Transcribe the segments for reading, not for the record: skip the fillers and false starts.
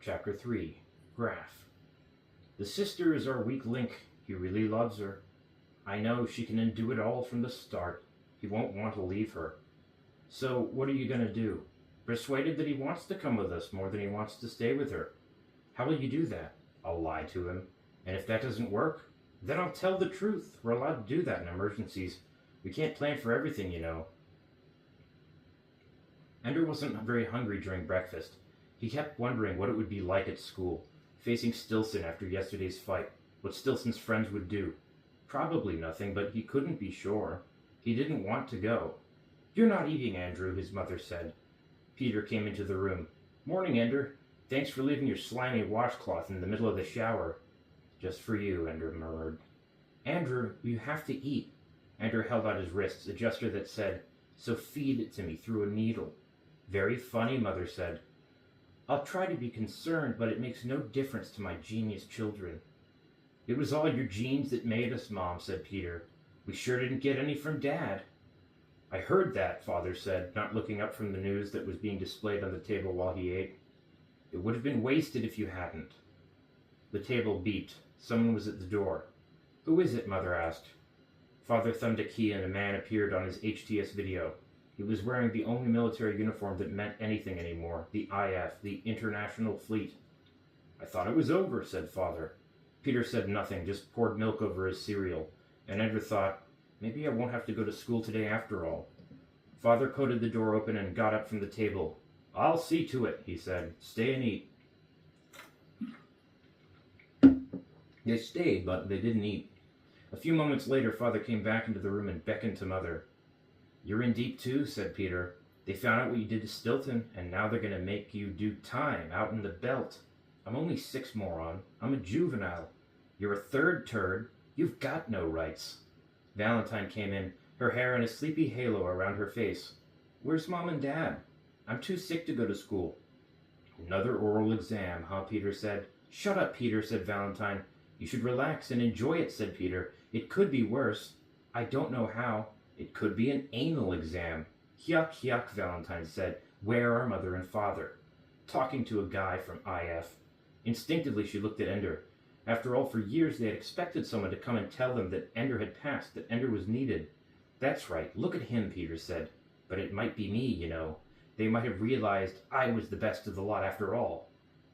Chapter 3. Graf. The sister is our weak link. He really loves her. I know she can do it all from the start. He won't want to leave her. So what are you going to do? Persuaded that he wants to come with us more than he wants to stay with her. How will you do that? I'll lie to him. And if that doesn't work, then I'll tell the truth. We're allowed to do that in emergencies. We can't plan for everything, you know. Ender wasn't very hungry during breakfast. He kept wondering what it would be like at school, facing Stilson after yesterday's fight, what Stilson's friends would do. Probably nothing, but he couldn't be sure. He didn't want to go. You're not eating, Andrew, his mother said. Peter came into the room. Morning, Ender. Thanks for leaving your slimy washcloth in the middle of the shower. Just for you, Ender murmured. Andrew, you have to eat. Ender held out his wrists, a gesture that said, so feed it to me through a needle. Very funny, Mother said. I'll try to be concerned, but it makes no difference to my genius children. It was all your genes that made us, Mom, said Peter. We sure didn't get any from Dad. I heard that, Father said, not looking up from the news that was being displayed on the table while he ate. It would have been wasted if you hadn't. The table beeped. Someone was at the door. Who is it? Mother asked. Father thumbed a key and a man appeared on his HTS video. He was wearing the only military uniform that meant anything anymore, the IF, the International Fleet. I thought it was over, said Father. Peter said nothing, just poured milk over his cereal, and Ender thought, maybe I won't have to go to school today after all. Father coated the door open and got up from the table. I'll see to it, he said. Stay and eat. They stayed, but they didn't eat. A few moments later, Father came back into the room and beckoned to Mother. You're in deep too, said Peter. They found out what you did to Stilton, and now they're going to make you do time out in the belt. I'm only 6, moron. I'm a juvenile. You're a third turd. You've got no rights. Valentine came in, her hair in a sleepy halo around her face. Where's Mom and Dad? I'm too sick to go to school. Another oral exam, huh, Peter said. Shut up, Peter, said Valentine. You should relax and enjoy it, said Peter. It could be worse. I don't know how. It could be an anal exam. Yuck, yuck, Valentine said. Where are Mother and Father? Talking to a guy from IF. Instinctively, she looked at Ender. After all, for years they had expected someone to come and tell them that Ender had passed, that Ender was needed. That's right, look at him, Peter said. But it might be me, you know. They might have realized I was the best of the lot after all.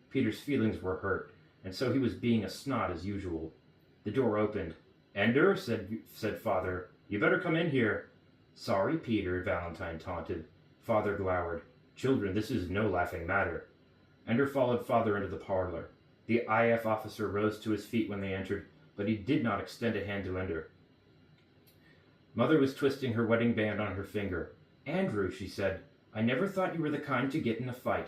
Peter's feelings were hurt, and so he was being a snot as usual. The door opened. Ender, said Father, you better come in here. Sorry, Peter, Valentine taunted. Father glowered. Children, this is no laughing matter. Ender followed Father into the parlor. The IF officer rose to his feet when they entered, but he did not extend a hand to Ender. Mother was twisting her wedding band on her finger. Andrew, she said, I never thought you were the kind to get in a fight.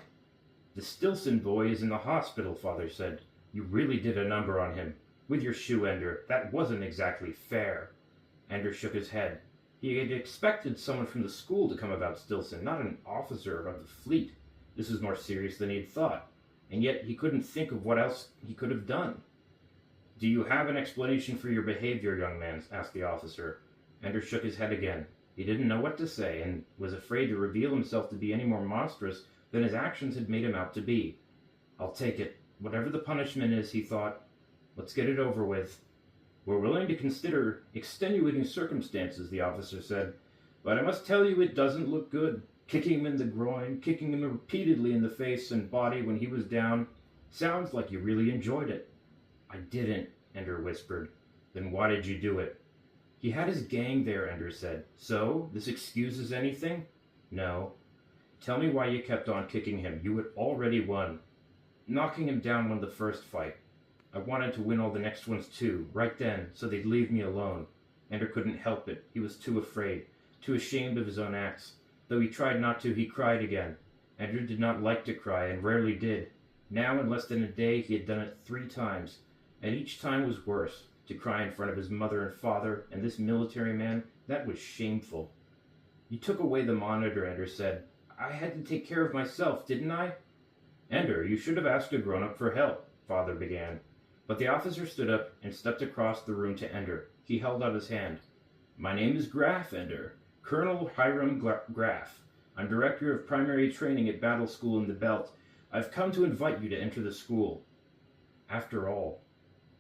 The Stilson boy is in the hospital, Father said. You really did a number on him. With your shoe, Ender. That wasn't exactly fair. Ender shook his head. He had expected someone from the school to come about Stilson, not an officer of the fleet. This was more serious than he had thought, and yet he couldn't think of what else he could have done. Do you have an explanation for your behavior, young man? Asked the officer. Ender shook his head again. He didn't know what to say, and was afraid to reveal himself to be any more monstrous than his actions had made him out to be. I'll take it. Whatever the punishment is, he thought. Let's get it over with. We're willing to consider extenuating circumstances, the officer said, but I must tell you it doesn't look good. Kicking him in the groin, kicking him repeatedly in the face and body when he was down. Sounds like you really enjoyed it. I didn't, Ender whispered. Then why did you do it? He had his gang there, Ender said. So, this excuses anything? No. Tell me why you kept on kicking him. You had already won. Knocking him down won the first fight. I wanted to win all the next ones too, right then, so they'd leave me alone. Ender couldn't help it. He was too afraid, too ashamed of his own acts. Though he tried not to, he cried again. Ender did not like to cry, and rarely did. Now, in less than a day, he had done it 3 times, and each time was worse. To cry in front of his mother and father, and this military man, that was shameful. You took away the monitor, Ender said. I had to take care of myself, didn't I? Ender, you should have asked a grown-up for help, Father began. But the officer stood up and stepped across the room to Ender. He held out his hand. My name is Graf, Ender. Colonel Hiram Graf. I'm Director of Primary Training at Battle School in the Belt. I've come to invite you to enter the school. After all,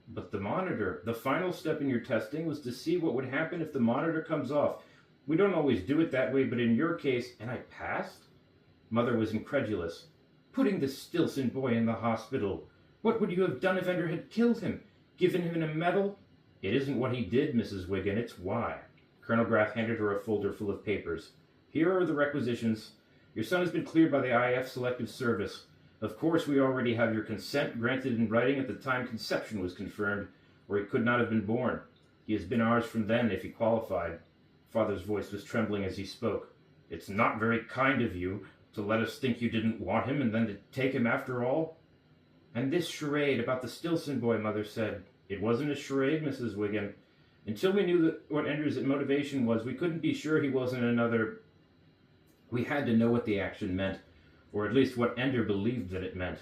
but the monitor, the final step in your testing was to see what would happen if the monitor comes off. We don't always do it that way, but in your case, and I passed? Mother was incredulous. Putting the Stilson boy in the hospital. What would you have done if Ender had killed him? Given him a medal? It isn't what he did, Mrs. Wiggin, it's why. Colonel Graff handed her a folder full of papers. Here are the requisitions. Your son has been cleared by the IF Selective Service. Of course, we already have your consent granted in writing at the time conception was confirmed, or he could not have been born. He has been ours from then, if he qualified. Father's voice was trembling as he spoke. It's not very kind of you to let us think you didn't want him and then to take him after all. And this charade about the Stilson boy, Mother said. It wasn't a charade, Mrs. Wiggin. Until we knew what Ender's motivation was, we couldn't be sure he wasn't another... We had to know what the action meant, or at least what Ender believed that it meant.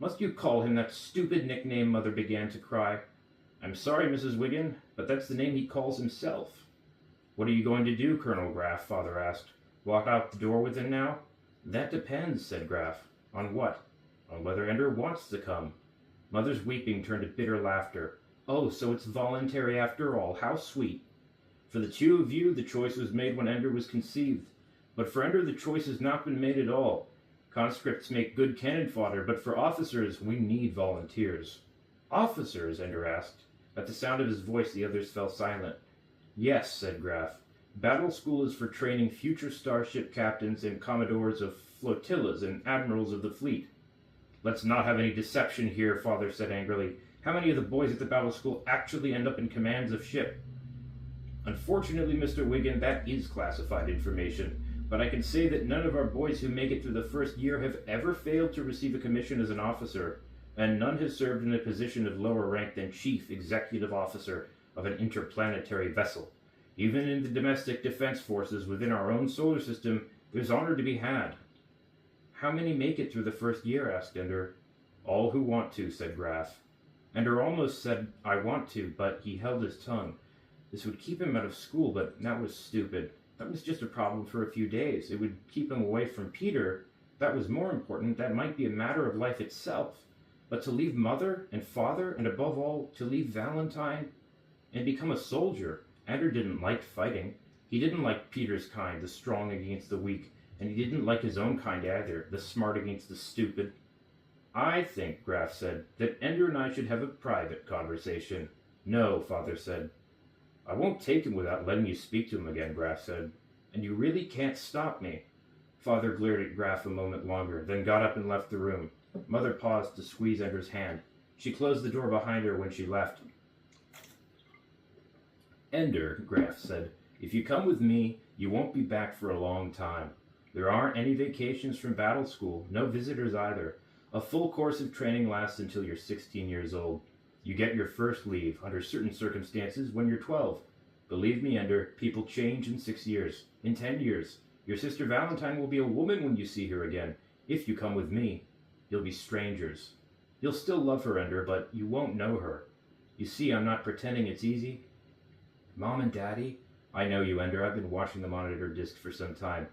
Must you call him that stupid nickname? Mother began to cry. I'm sorry, Mrs. Wiggin, but that's the name he calls himself. What are you going to do, Colonel Graff? Father asked. Walk out the door with him now? That depends, said Graff. On what? On whether Ender wants to come. Mother's weeping turned to bitter laughter. Oh, so it's voluntary after all. How sweet. For the two of you, the choice was made when Ender was conceived. But for Ender, the choice has not been made at all. Conscripts make good cannon fodder, but for officers, we need volunteers. Officers? Ender asked. At the sound of his voice, the others fell silent. Yes, said Graff. Battle school is for training future starship captains and commodores of flotillas and admirals of the fleet. Let's not have any deception here, Father said angrily. How many of the boys at the battle school actually end up in commands of ship? Unfortunately, Mr. Wiggin, that is classified information. But I can say that none of our boys who make it through the first year have ever failed to receive a commission as an officer, and none has served in a position of lower rank than Chief Executive Officer of an interplanetary vessel. Even in the domestic defense forces within our own solar system, there's honor to be had. How many make it through the first year? Asked Ender. All who want to, said Graff. Ender almost said, I want to, but he held his tongue. This would keep him out of school, but that was stupid. That was just a problem for a few days. It would keep him away from Peter. That was more important. That might be a matter of life itself. But to leave Mother and Father, and above all, to leave Valentine and become a soldier. Ender didn't like fighting. He didn't like Peter's kind, the strong against the weak, and he didn't like his own kind either, the smart against the stupid. I think, Graff said, that Ender and I should have a private conversation. No, Father said. I won't take him without letting you speak to him again, Graff said. And you really can't stop me. Father glared at Graff a moment longer, then got up and left the room. Mother paused to squeeze Ender's hand. She closed the door behind her when she left. Ender, Graff said, if you come with me, you won't be back for a long time. There aren't any vacations from battle school, no visitors either. A full course of training lasts until you're 16 years old. You get your first leave, under certain circumstances, when you're 12. Believe me, Ender, people change in 6 years, in 10 years. Your sister Valentine will be a woman when you see her again. If you come with me, you'll be strangers. You'll still love her, Ender, but you won't know her. You see, I'm not pretending it's easy. Mom and Daddy? I know you, Ender. I've been watching the monitor disc for some time.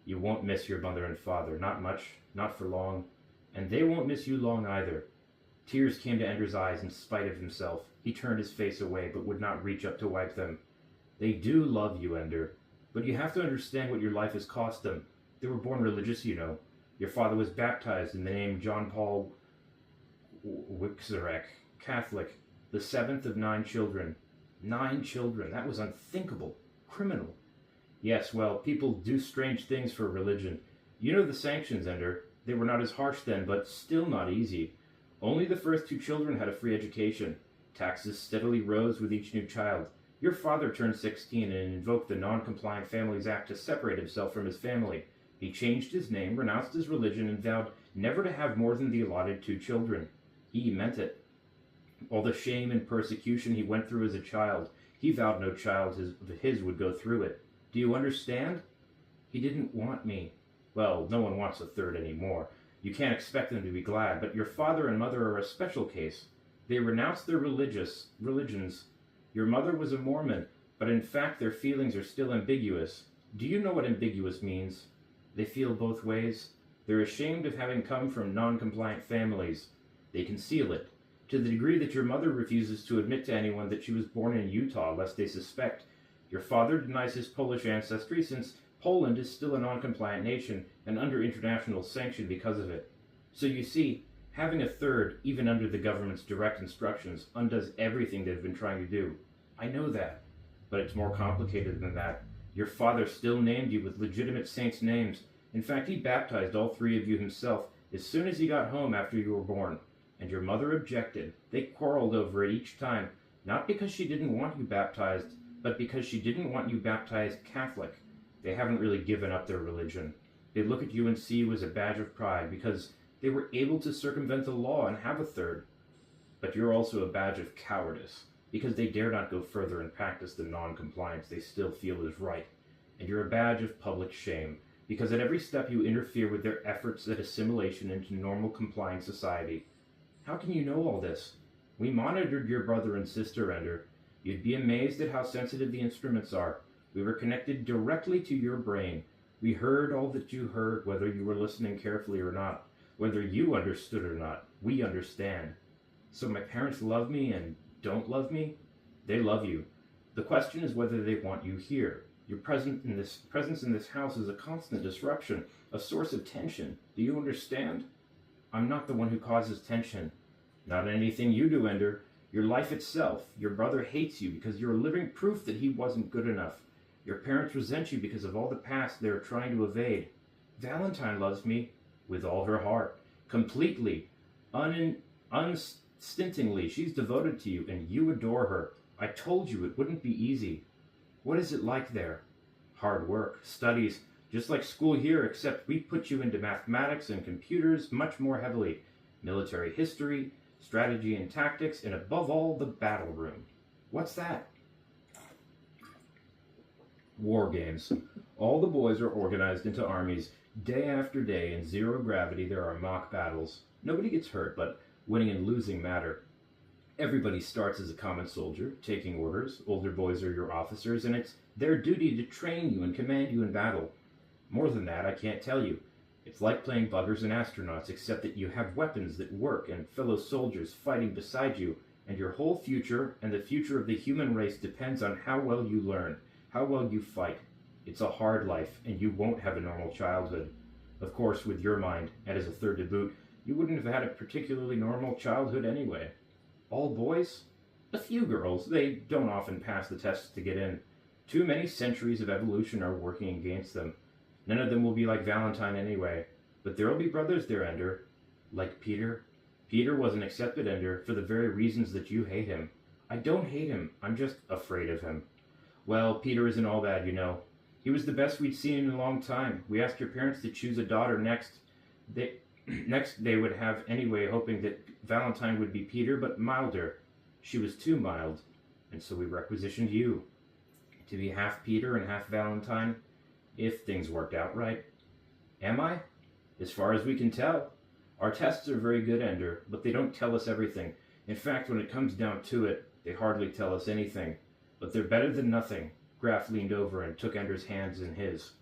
You won't miss your mother and father. Not much, not for long. And they won't miss you long either. Tears came to Ender's eyes in spite of himself. He turned his face away, but would not reach up to wipe them. They do love you, Ender. But you have to understand what your life has cost them. They were born religious, you know. Your father was baptized in the name John Paul Wixarek, Catholic, the 7th of 9 children. 9 children. That was unthinkable. Criminal. Yes, well, people do strange things for religion. You know the sanctions, Ender. They were not as harsh then, but still not easy. Only the first 2 children had a free education. Taxes steadily rose with each new child. Your father turned 16 and invoked the Non-Compliant Families Act to separate himself from his family. He changed his name, renounced his religion, and vowed never to have more than the allotted 2 children. He meant it. All the shame and persecution he went through as a child, he vowed no child of his would go through it. Do you understand? He didn't want me. Well, no one wants a third anymore. You can't expect them to be glad, but your father and mother are a special case. They renounced their religions. Your mother was a Mormon, but in fact their feelings are still ambiguous. Do you know what ambiguous means? They feel both ways. They're ashamed of having come from non-compliant families. They conceal it, to the degree that your mother refuses to admit to anyone that she was born in Utah lest they suspect. Your father denies his Polish ancestry since Poland is still a non-compliant nation and under international sanction because of it. So you see, having a third, even under the government's direct instructions, undoes everything they've been trying to do. I know that, but it's more complicated than that. Your father still named you with legitimate saints' names. In fact, he baptized all three of you himself as soon as he got home after you were born. And your mother objected. They quarreled over it each time, not because she didn't want you baptized, but because she didn't want you baptized Catholic. They haven't really given up their religion. They look at you and see you as a badge of pride because they were able to circumvent the law and have a third. But you're also a badge of cowardice, because they dare not go further and practice the non-compliance they still feel is right. And you're a badge of public shame, because at every step you interfere with their efforts at assimilation into normal compliant society. How can you know all this? We monitored your brother and sister, Ender. You'd be amazed at how sensitive the instruments are. We were connected directly to your brain. We heard all that you heard, whether you were listening carefully or not. Whether you understood or not, we understand. So my parents love me and don't love me? They love you. The question is whether they want you here. Your presence in this house is a constant disruption, a source of tension. Do you understand? I'm not the one who causes tension. Not in anything you do, Ender. Your life itself. Your brother hates you because you're living proof that he wasn't good enough. Your parents resent you because of all the past they're trying to evade. Valentine loves me with all her heart, completely, unstintingly. She's devoted to you, and you adore her. I told you it wouldn't be easy. What is it like there? Hard work, studies, just like school here, except we put you into mathematics and computers much more heavily. Military history, strategy and tactics, and above all, the battle room. What's that? War games. All the boys are organized into armies. Day after day, in zero gravity, there are mock battles. Nobody gets hurt, but winning and losing matter. Everybody starts as a common soldier, taking orders. Older boys are your officers, and it's their duty to train you and command you in battle. More than that, I can't tell you. It's like playing buggers and astronauts, except that you have weapons that work and fellow soldiers fighting beside you, and your whole future and the future of the human race depends on how well you learn, how well you fight. It's a hard life, and you won't have a normal childhood. Of course, with your mind, and as a third to boot, you wouldn't have had a particularly normal childhood anyway. All boys? A few girls. They don't often pass the tests to get in. Too many centuries of evolution are working against them. None of them will be like Valentine anyway. But there'll be brothers there, Ender. Like Peter. Peter wasn't accepted, Ender, for the very reasons that you hate him. I don't hate him. I'm just afraid of him. Well, Peter isn't all bad, you know. He was the best we'd seen in a long time. We asked your parents to choose a daughter next. They would have anyway, hoping that Valentine would be Peter, but milder. She was too mild, and so we requisitioned you. To be half Peter and half Valentine, if things worked out right. Am I? As far as we can tell. Our tests are very good, Ender, but they don't tell us everything. In fact, when it comes down to it, they hardly tell us anything. But they're better than nothing. Graf leaned over and took Ender's hands in his.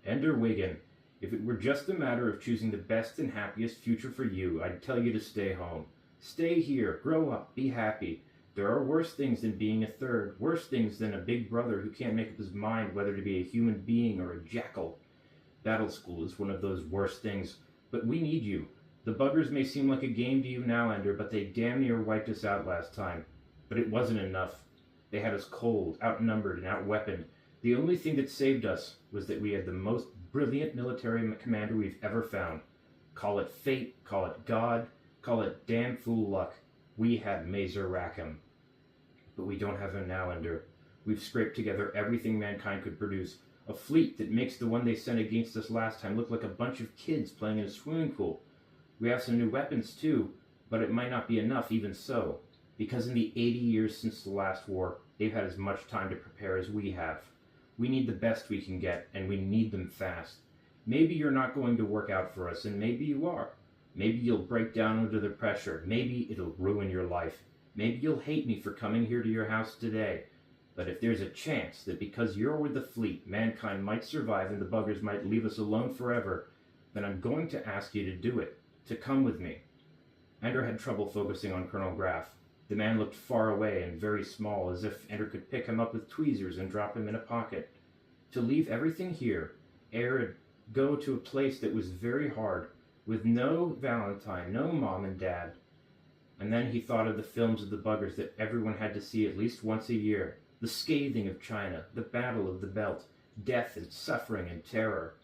Ender Wiggin, if it were just a matter of choosing the best and happiest future for you, I'd tell you to stay home. Stay here, grow up, be happy. There are worse things than being a third, worse things than a big brother who can't make up his mind whether to be a human being or a jackal. Battle school is one of those worst things, but we need you. The buggers may seem like a game to you now, Ender, but they damn near wiped us out last time. But it wasn't enough. They had us cold, outnumbered, and outweaponed. The only thing that saved us was that we had the most brilliant military commander we've ever found. Call it fate, call it God, call it damn fool luck. We had Mazer Rackham. But we don't have him now, Ender. We've scraped together everything mankind could produce. A fleet that makes the one they sent against us last time look like a bunch of kids playing in a swimming pool. We have some new weapons, too, but it might not be enough even so. Because in the 80 years since the last war, they've had as much time to prepare as we have. We need the best we can get, and we need them fast. Maybe you're not going to work out for us, and maybe you are. Maybe you'll break down under the pressure. Maybe it'll ruin your life. Maybe you'll hate me for coming here to your house today. But if there's a chance that because you're with the fleet, mankind might survive and the buggers might leave us alone forever, then I'm going to ask you to do it, to come with me. Ender had trouble focusing on Colonel Graff. The man looked far away and very small, as if Ender could pick him up with tweezers and drop him in a pocket. To leave everything here, and go to a place that was very hard, with no Valentine, no mom and dad. And then he thought of the films of the buggers that everyone had to see at least once a year. The scathing of China, the Battle of the Belt, death and suffering and terror.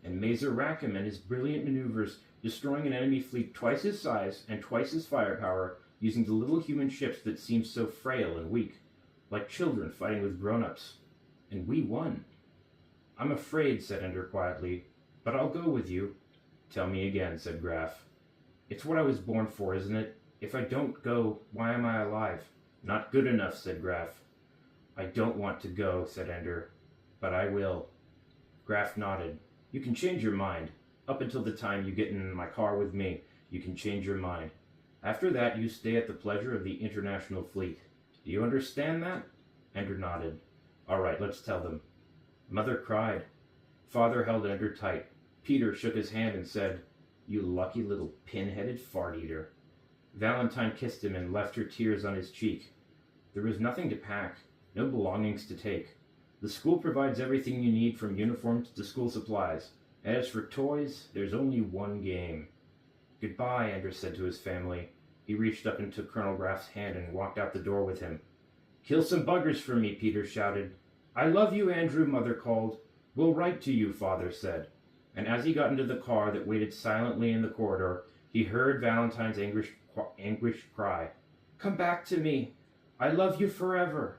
And Mazer Rackham and his brilliant maneuvers, destroying an enemy fleet twice his size and twice his firepower, using the little human ships that seemed so frail and weak, like children fighting with grown-ups. And we won. I'm afraid, said Ender quietly, but I'll go with you. Tell me again, said Graff. It's what I was born for, isn't it? If I don't go, why am I alive? Not good enough, said Graff. I don't want to go, said Ender, but I will. Graff nodded. You can change your mind. Up until the time you get in my car with me, you can change your mind. After that, you stay at the pleasure of the International Fleet. Do you understand that? Ender nodded. All right, let's tell them. Mother cried. Father held Ender tight. Peter shook his hand and said, You lucky little pin-headed fart-eater. Valentine kissed him and left her tears on his cheek. There was nothing to pack, no belongings to take. The school provides everything you need from uniforms to school supplies. As for toys, there's only one game. Goodbye, Ender said to his family. He reached up and took Colonel Graff's hand and walked out the door with him. Kill some buggers for me, Peter shouted. I love you, Andrew, Mother called. We'll write to you, Father said. And as he got into the car that waited silently in the corridor, he heard Valentine's anguished cry. Come back to me. I love you forever.